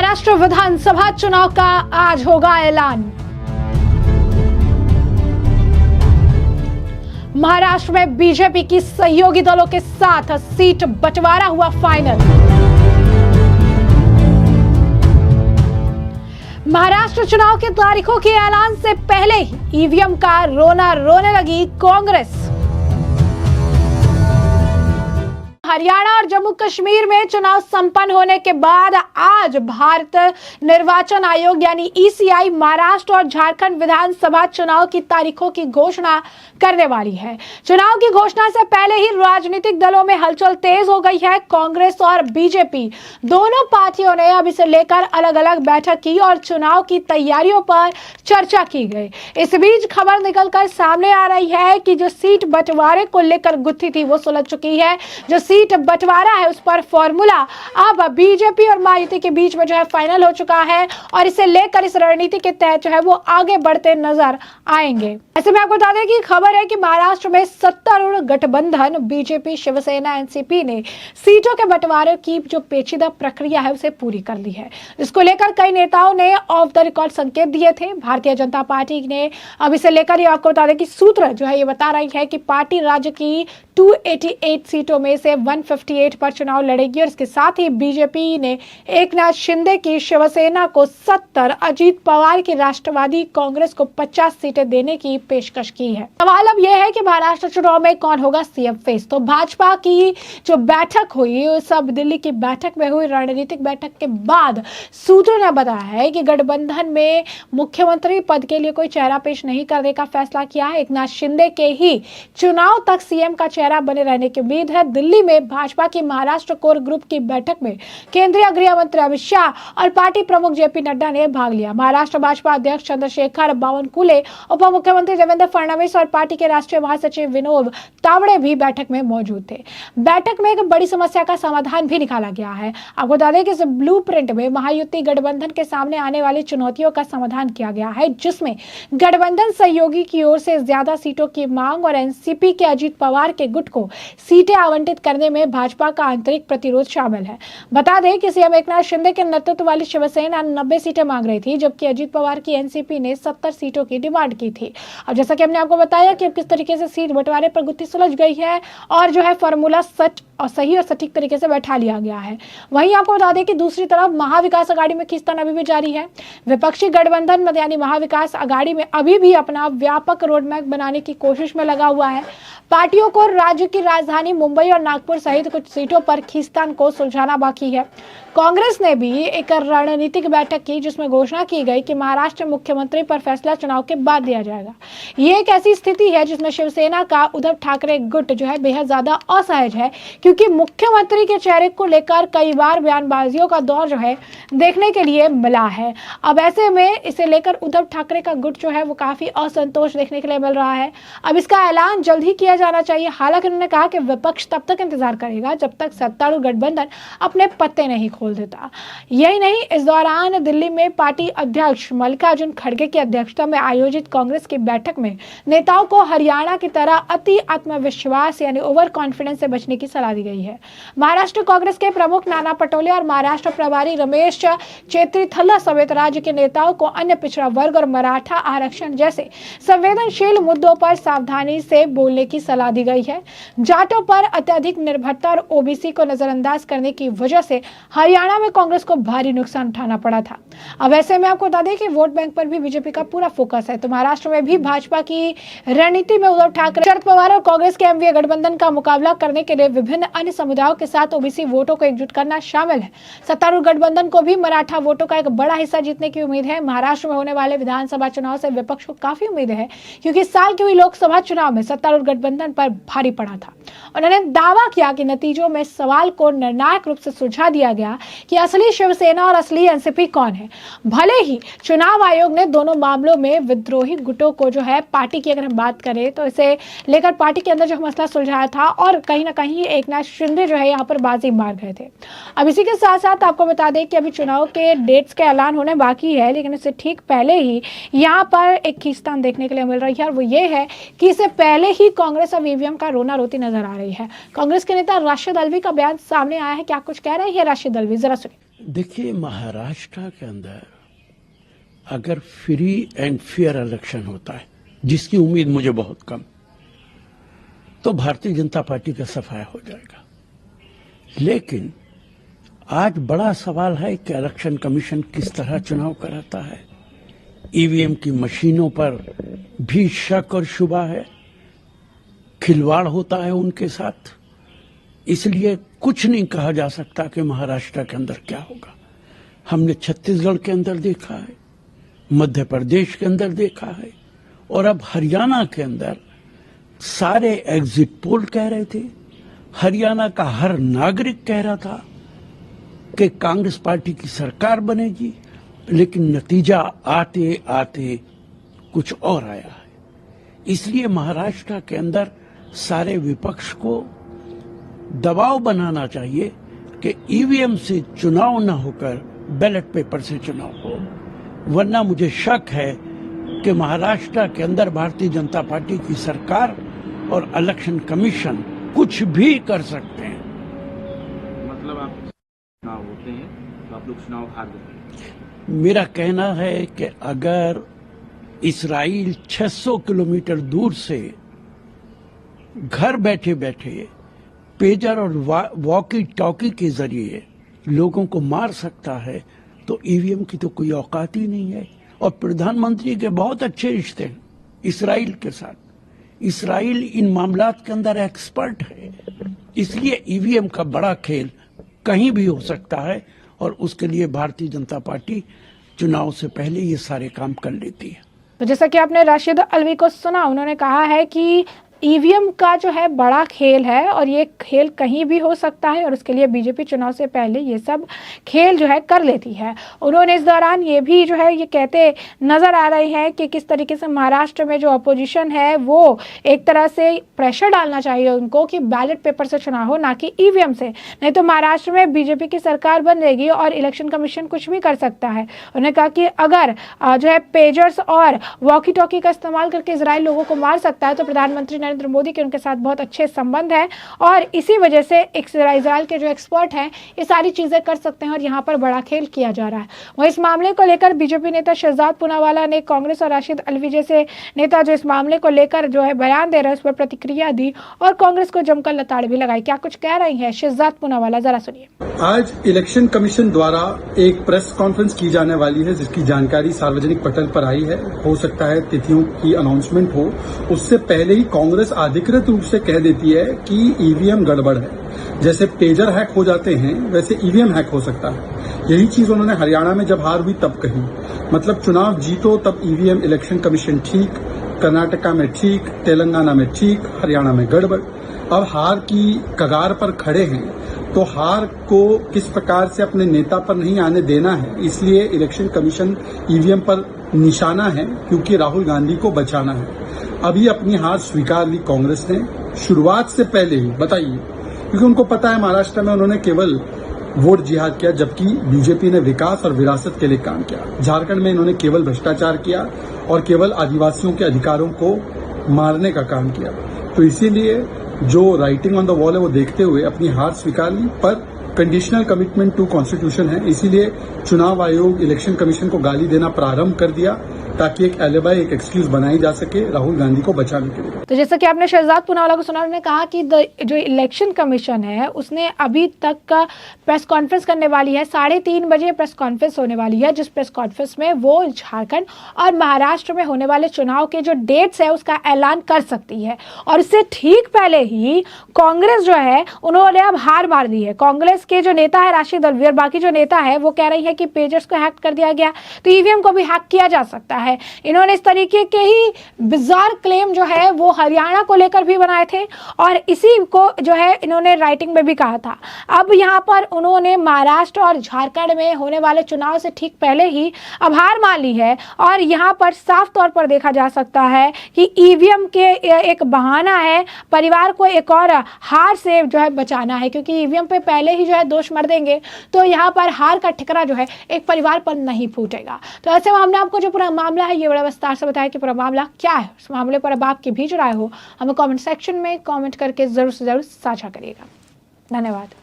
महाराष्ट्र विधानसभा चुनाव का आज होगा ऐलान। महाराष्ट्र में बीजेपी की सहयोगी दलों के साथ सीट बंटवारा हुआ फाइनल। महाराष्ट्र चुनाव की तारीखों के ऐलान से पहले ही ईवीएम का रोना रोने लगी कांग्रेस। हरियाणा और जम्मू कश्मीर में चुनाव संपन्न होने के बाद आज भारत निर्वाचन आयोग यानी ईसीआई महाराष्ट्र और झारखंड विधानसभा चुनाव की तारीखों की घोषणा करने वाली है। चुनाव की घोषणा से पहले ही राजनीतिक दलों में हलचल तेज हो गई है। कांग्रेस और बीजेपी दोनों पार्टियों ने अब इसे लेकर अलग अलग बैठक की और चुनाव की तैयारियों पर चर्चा की गई। इस बीच खबर निकलकर सामने आ रही है कि जो सीट बंटवारे को लेकर गुत्थी थी वो सुलझ चुकी है। जो सीट बंटवारा है उस पर फॉर्मूला अब बीजेपी और मायावती के बीच में जो है फाइनल हो चुका है और इसे लेकर इस रणनीति के तहत जो है वो आगे बढ़ते नजर आएंगे। ऐसे में आपको बता दें कि खबर है कि महाराष्ट्र में सत्तारूढ़ गठबंधन बीजेपी शिवसेना एनसीपी ने सीटों के बंटवारे की जो पेचीदा प्रक्रिया है उसे पूरी कर ली है। इसको लेकर कई नेताओं ने ऑफ द रिकॉर्ड संकेत दिए थे। भारतीय जनता पार्टी ने अब इसे लेकर आपको बता दें कि सूत्र जो है ये बता रही है कि पार्टी राज्य की 288 सीटों में से 158 पर चुनाव लड़ेगी और इसके साथ ही बीजेपी ने एकनाथ शिंदे की शिवसेना को 70, अजीत पवार की राष्ट्रवादी कांग्रेस को 50 सीटें देने की पेशकश की है। सवाल अब यह है कि महाराष्ट्र चुनाव में कौन होगा सीएम फेस। तो भाजपा की जो बैठक हुई सब दिल्ली की बैठक में हुई रणनीतिक बैठक के बाद सूत्रों ने बताया है कि गठबंधन में मुख्यमंत्री पद के लिए कोई चेहरा पेश नहीं करने का फैसला किया है। एकनाथ शिंदे के ही चुनाव तक सीएम का चेहरा बने रहने की उम्मीद है। दिल्ली में भाजपा की महाराष्ट्र कोर ग्रुप की बैठक में केंद्रीय गृह मंत्री अमित शाह और पार्टी प्रमुख जेपी नड्डा ने भाग लिया। महाराष्ट्र भाजपा अध्यक्ष चंद्रशेखर बावनकुले, उप मुख्यमंत्री देवेंद्र फडणवीस और पार्टी के राष्ट्रीय महासचिव विनोद तावड़े भी बैठक में मौजूद थे। बैठक में एक बड़ी समस्या का समाधान भी निकाला गया है। आपको बता दें कि इस ब्लूप्रिंट में महायुति गठबंधन के सामने आने वाली चुनौतियों का समाधान किया गया है, जिसमें गठबंधन सहयोगी की ओर से ज्यादा सीटों की मांग और एनसीपी के अजीत पवार के गुट को सीटें आवंटित करने में भाजपा का आंतरिक प्रतिरोध शामिल है। बता दें कि सीएम एकनाथ शिंदे के नेतृत्व वाली शिवसेना 90 सीटें मांग रही थी, जबकि अजीत पवार की एनसीपी ने 70 सीटों की डिमांड की थी। अब जैसा कि हमने आपको बताया कि अब किस तरीके से सीट बंटवारे पर गुत्थी सुलझ गई है और जो है फॉर्मूला सच और सही और सटीक तरीके से बैठा लिया गया है। वहीं आपको बता दें कि दूसरी तरफ महाविकास अघाड़ी में खींचतान अभी भी जारी है। विपक्षी गठबंधन में यानी महाविकास अघाड़ी में अभी भी अपना व्यापक रोडमैप बनाने की कोशिश में लगा हुआ है। पार्टियों को राज्य की राजधानी मुंबई और नागपुर सहित कुछ सीटों पर खींचतान को सुलझाना बाकी है। कांग्रेस ने भी एक रणनीतिक बैठक की जिसमें घोषणा की गई कि महाराष्ट्र मुख्यमंत्री पर फैसला चुनाव के बाद लिया जाएगा। ये एक ऐसी स्थिति है जिसमें शिवसेना का उद्धव ठाकरे गुट जो है बेहद ज्यादा असहज है, क्योंकि मुख्यमंत्री के चेहरे को लेकर कई बार बयानबाजियों का दौर जो है देखने के लिए मिला है। अब ऐसे में इसे लेकर उद्धव ठाकरे का गुट जो है वो काफी असंतोष देखने के लिए मिल रहा है। अब इसका ऐलान जल्द ही किया जाना चाहिए। हालांकि उन्होंने कहा कि विपक्ष तब तक इंतजार करेगा जब तक सत्तारूढ़ गठबंधन अपने पत्ते नहीं खोल देता। यही नहीं, इस दौरान दिल्ली में पार्टी अध्यक्ष मल्लिकार्जुन खड़गे की अध्यक्षता में आयोजित कांग्रेस की बैठक में नेताओं को हरियाणा की तरह अति आत्मविश्वास यानी ओवर कॉन्फिडेंस से बचने की सलाह दी गई है। महाराष्ट्र कांग्रेस के प्रमुख नाना पटोले और महाराष्ट्र प्रभारी रमेश चेत्रीथल्ला समेत राज्य के नेताओं को अन्य पिछड़ा वर्ग और मराठा आरक्षण जैसे संवेदनशील मुद्दों पर सावधानी से बोलने की सलाह दी गई है। जाटों पर अत्यधिक निर्भरता और ओबीसी को नजरअंदाज करने की वजह से हरियाणा में कांग्रेस को भारी नुकसान उठाना पड़ा था। अब ऐसे में आपको बता दें कि वोट बैंक पर भी बीजेपी का पूरा फोकस है। तो महाराष्ट्र में भी भाजपा की रणनीति में उद्धव ठाकरे, शरद पवार और कांग्रेस के एमवीए गठबंधन का मुकाबला करने के लिए विभिन्न अन्य समुदायों के साथ ओबीसी वोटों को एकजुट करना शामिल है। सत्तारूढ़ गठबंधन को भी मराठा वोटों का एक बड़ा हिस्सा जीतने की उम्मीद है। महाराष्ट्र में होने वाले विधानसभा चुनाव से विपक्ष को काफी उम्मीद है, क्योंकि इस साल की हुई लोकसभा चुनाव में सत्तारूढ़ गठबंधन पर भारी पड़ा था। उन्होंने दावा किया कि नतीजों में सवाल को निर्णायक रूप से सुलझा दिया गया कि असली शिवसेना और असली एनसीपी कौन है। भले ही चुनाव आयोग ने दोनों मामलों में विद्रोही गुटों को जो है पार्टी की अगर हम बात करें तो इसे लेकर पार्टी के अंदर जो मसला सुलझाया था और कहीं ना कहीं एकनाथ शिंदे जो है यहाँ पर बाजी मार गए थे। अब इसी के साथ साथ आपको बता दें कि अभी चुनाव के डेट्स का ऐलान होने बाकी है, लेकिन इससे ठीक पहले ही यहाँ पर एक खींचतान देखने के लिए मिल रही है और वो ये है कि इससे पहले ही कांग्रेस अब ईवीएम का रोना रोती नजर आ रही है। कांग्रेस के नेता राशिद अल्वी का बयान सामने आया है। क्या कुछ कह रहे हैं राशिद अल्वी, जरा सुनिए। देखिए, महाराष्ट्र के अंदर अगर फ्री एंड फेयर इलेक्शन होता है, जिसकी उम्मीद मुझे बहुत कम, तो भारतीय जनता पार्टी का सफाया हो जाएगा। लेकिन आज बड़ा सवाल है कि इलेक्शन कमीशन किस तरह चुनाव कराता है। ईवीएम की मशीनों पर भी शक और शुबा है, खिलवाड़ होता है उनके साथ। इसलिए कुछ नहीं कहा जा सकता कि महाराष्ट्र के अंदर क्या होगा। हमने छत्तीसगढ़ के अंदर देखा है, मध्य प्रदेश के अंदर देखा है, और अब हरियाणा के अंदर सारे एग्जिट पोल कह रहे थे, हरियाणा का हर नागरिक कह रहा था कि कांग्रेस पार्टी की सरकार बनेगी, लेकिन नतीजा आते आते कुछ और आया है। इसलिए महाराष्ट्र के अंदर सारे विपक्ष को दबाव बनाना चाहिए कि ईवीएम से चुनाव न होकर बैलेट पेपर से चुनाव हो, वरना मुझे शक है कि महाराष्ट्र के अंदर भारतीय जनता पार्टी की सरकार और इलेक्शन कमीशन कुछ भी कर सकते हैं। मतलब आप चुनाव होते हैं तो आप लोग चुनाव हार जाते हैं। मेरा कहना है कि अगर इस्राइल 600 किलोमीटर दूर से घर बैठे बैठे पेजर और वॉकी टॉकी के जरिए लोगों को मार सकता है, तो ईवीएम की तो कोई औकात ही नहीं है। और प्रधानमंत्री के बहुत अच्छे रिश्ते हैं इस्राइल के साथ। इस्राइल इन मामलात के अंदर एक्सपर्ट है, इसलिए ईवीएम का बड़ा खेल कहीं भी हो सकता है, और उसके लिए भारतीय जनता पार्टी चुनाव से पहले ये सारे काम कर लेती है। तो जैसा कि आपने राशिद अलवी को सुना, उन्होंने कहा है कि ईवीएम का जो है बड़ा खेल है और ये खेल कहीं भी हो सकता है, और उसके लिए बीजेपी चुनाव से पहले ये सब खेल जो है कर लेती है। उन्होंने इस दौरान ये भी जो है ये कहते नजर आ रहे हैं कि किस तरीके से महाराष्ट्र में जो अपोजिशन है वो एक तरह से प्रेशर डालना चाहिए उनको कि बैलेट पेपर से चुनाव हो, ना कि ईवीएम से, नहीं तो महाराष्ट्र में बीजेपी की सरकार बन जाएगी और इलेक्शन कमीशन कुछ भी कर सकता है। उन्होंने कहा कि अगर जो है पेजर्स और वॉकी टॉकी का इस्तेमाल करके इजराइल लोगों को मार सकता है, तो प्रधानमंत्री नरेंद्र मोदी के उनके साथ बहुत अच्छे संबंध हैं, और इसी वजह से इजराइल के जो एक्सपर्ट हैं ये सारी चीजें कर सकते हैं, और यहाँ पर बड़ा खेल किया जा रहा है। वहीं इस मामले को लेकर बीजेपी नेता शहजाद पूनावाला ने कांग्रेस और राशिद अलवी जैसे नेता जो इस मामले को लेकर जो है बयान दे रहे हैं उस पर प्रतिक्रिया दी और कांग्रेस को जमकर लताड़ भी लगाई। क्या कुछ कह रही है शहजाद पूनावाला, जरा सुनिए। आज इलेक्शन कमीशन द्वारा एक प्रेस कॉन्फ्रेंस की जाने वाली है, जिसकी जानकारी सार्वजनिक पटल पर आई है। हो सकता है तिथियों की अनाउंसमेंट हो, उससे पहले ही कांग्रेस अधिकृत रूप से कह देती है कि ईवीएम गड़बड़ है। जैसे पेजर हैक हो जाते हैं वैसे ईवीएम हैक हो सकता है। यही चीज उन्होंने हरियाणा में जब हार हुई तब कही। मतलब चुनाव जीतो तब ईवीएम इलेक्शन कमीशन ठीक, कर्नाटका में ठीक, तेलंगाना में ठीक, हरियाणा में गड़बड़। अब हार की कगार पर खड़े हैं तो हार को किस प्रकार से अपने नेता पर नहीं आने देना है, इसलिए इलेक्शन कमीशन ईवीएम पर निशाना है, क्योंकि राहुल गांधी को बचाना है। अभी अपनी हार स्वीकार ली कांग्रेस ने शुरुआत से पहले ही, बताइए, क्योंकि उनको पता है महाराष्ट्र में उन्होंने केवल वोट जिहाद किया, जबकि बीजेपी ने विकास और विरासत के लिए काम किया। झारखंड में इन्होंने केवल भ्रष्टाचार किया और केवल आदिवासियों के अधिकारों को मारने का काम किया। तो इसीलिए जो राइटिंग ऑन द वॉल है वो देखते हुए अपनी हार स्वीकार ली, पर कंडीशनल कमिटमेंट टू कॉन्स्टिट्यूशन है, इसीलिए चुनाव आयोग इलेक्शन कमीशन को गाली देना प्रारंभ कर दिया, ताकि एक एलिबाई, एक एक्सक्यूज बनाई जा सके राहुल गांधी को बचाने के लिए। तो जैसा कि आपने शहजाद पूनावाला को सुना, उन्होंने कहा कि जो इलेक्शन कमीशन है उसने अभी तक का प्रेस कॉन्फ्रेंस करने वाली है, 3:30 बजे प्रेस कॉन्फ्रेंस होने वाली है, जिस प्रेस कॉन्फ्रेंस में वो झारखंड और महाराष्ट्र में होने वाले चुनाव के जो डेट्स है उसका ऐलान कर सकती है। और इससे ठीक पहले ही कांग्रेस जो है उन्होंने अब हार मार दी है। कांग्रेस के जो नेता है राशिद अलवी और बाकी जो नेता है वो कह रही है कि पेजर्स को हैक कर दिया गया, तो ईवीएम को भी हैक किया जा सकता है। इन्होंने इस तरीके के ही बिजार क्लेम जो है वो हरियाणा को लेकर भी बनाए थे, और इसी को जो है इन्होंने राइटिंग में भी कहा था। अब यहाँ पर उन्होंने महाराष्ट्र और झारखंड में होने वाले चुनाव से ठीक पहले ही अब हार मान ली है, और यहाँ पर साफ तौर पर देखा जा सकता है कि ईवीएम के एक बहाना है परिवार को एक और हार से जो है बचाना है, क्योंकि ईवीएम पे पहले ही जो है दोष मर देंगे तो यहाँ पर हार का ठिकरा जो है एक परिवार पर नहीं फूटेगा। तो ऐसे में हमने आपको जो पूरा मामला है ये बड़ा विस्तार से बताया कि पूरा मामला क्या है। इस मामले पर अब आपकी भी जो राय हो हमें कमेंट सेक्शन में कमेंट करके जरूर से जरूर साझा करिएगा। धन्यवाद।